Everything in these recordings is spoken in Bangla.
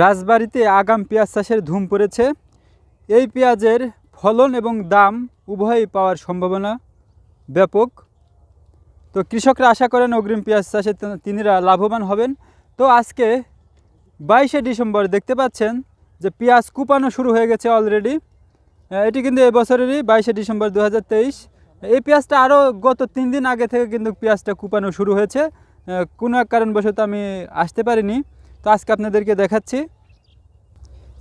রাজবাড়িতে আগাম পেঁয়াজ চাষের ধুম পড়েছে। এই পেঁয়াজের ফলন এবং দাম উভয়ই পাওয়ার সম্ভাবনা ব্যাপক। তো কৃষকরা আশা করেন অগ্রিম পেঁয়াজ চাষে তিনিরা লাভবান হবেন। তো আজকে 22শে ডিসেম্বর দেখতে পাচ্ছেন যে পেঁয়াজ কুপানো শুরু হয়ে গেছে অলরেডি। এটি কিন্তু এবছরেরই 22শে ডিসেম্বর 2023। এই পেঁয়াজটা আরও গত 3 দিন আগে থেকে কিন্তু পেঁয়াজটা কুপানো শুরু হয়েছে। কোনো এক কারণবশত আমি আসতে পারিনি, তো আজকে আপনাদেরকে দেখাচ্ছি।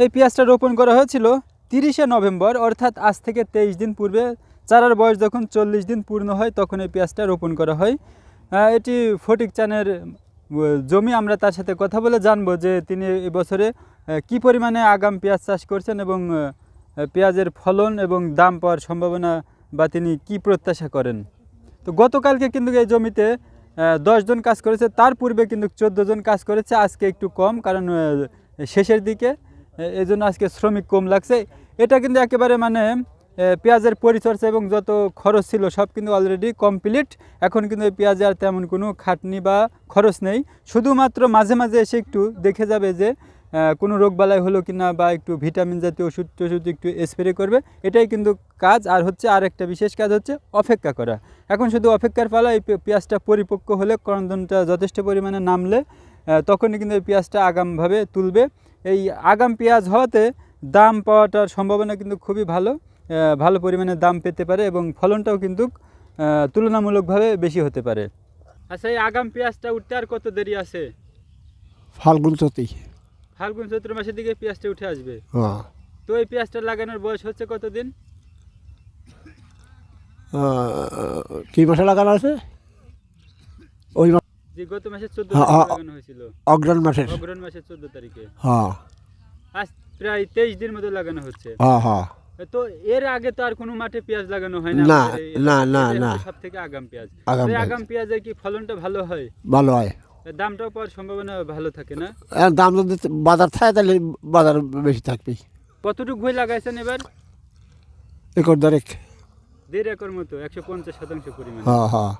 এই পেঁয়াজটা রোপণ করা হয়েছিল 30শে নভেম্বর, অর্থাৎ আজ থেকে 23 দিন পূর্বে। চারার বয়স যখন 40 দিন পূর্ণ হয় তখন এই পেঁয়াজটা রোপণ করা হয়। এটি ফটিক চানের জমি। আমরা তার সাথে কথা বলে জানবো যে তিনি এবছরে কী পরিমাণে আগাম পেঁয়াজ চাষ করছেন এবং পেঁয়াজের ফলন এবং দাম পাওয়ার সম্ভাবনা বা তিনি কি প্রত্যাশা করেন। তো গতকালকে কিন্তু এই জমিতে 10 জন কাজ করেছে, তার পূর্বে কিন্তু 14 জন কাজ করেছে। আজকে একটু কম, কারণ শেষের দিকে, এই জন্য আজকে শ্রমিক কম লাগছে। এটা কিন্তু একেবারে মানে পেঁয়াজের পরিচর্যা এবং যত খরচ ছিল সব কিন্তু অলরেডি কমপ্লিট। এখন কিন্তু এই পেঁয়াজে আর তেমন কোনো খাটনি বা খরচ নেই। শুধুমাত্র মাঝে মাঝে এসে একটু দেখে যাবে যে কোনো রোগবালাই হলো কিনা, বা একটু ভিটামিন জাতীয় ওষুধ টষুধ একটু স্প্রে করবে, এটাই কিন্তু কাজ। আর হচ্ছে আরেকটা বিশেষ কাজ হচ্ছে অপেক্ষা করা। এখন শুধু অপেক্ষার পালা। এই পেঁয়াজটা পরিপক্ক হলে, করন্দনটা যথেষ্ট পরিমাণে নামলে তখনই কিন্তু এই পেঁয়াজটা আগামভাবে তুলবে। এই আগাম পেঁয়াজ হওয়াতে দাম পাওয়াটার সম্ভাবনা কিন্তু খুবই ভালো, ভালো পরিমাণে দাম পেতে পারে এবং ফলনটাও কিন্তু তুলনামূলকভাবে বেশি হতে পারে। আচ্ছা, এই আগাম পেঁয়াজটা উঠতে আর কত দেরি আছে? ফাল্গুন চৈত্র মাসের দিকে পেঁয়াজটা উঠে আসবে। তো এই পেঁয়াজটা লাগানোর বয়স হচ্ছে কতদিন? 3 মাসে লাগানো আছে। ওই যে গত মাসের 14 তারিখে লাগানো হয়েছিল, অগ্রহণ মাসের 14 তারিখে। হ্যাঁ, আজ প্রায় 23 দিন মতো লাগানো হচ্ছে। হ্যাঁ হ্যাঁ। তো এর আগে তো আর কোনো মাঠে পেঁয়াজ লাগানো হয় না। না না না না, সব থেকে আগাম পেঁয়াজ। আগাম পেঁয়াজের কি ফলনটা ভালো হয়? ভালো হয়। দামটাও পাওয়ার সম্ভাবনা ভালো থাকে না? দাম যদি বাজার থাকে তাহলে বাজার বেশি থাকবে। কতটুকু ভুঁই লাগাইছেন এবার? একর 1.5 একর মতো, 150 শতাংশ পরিমাণ। হ্যাঁ হ্যাঁ।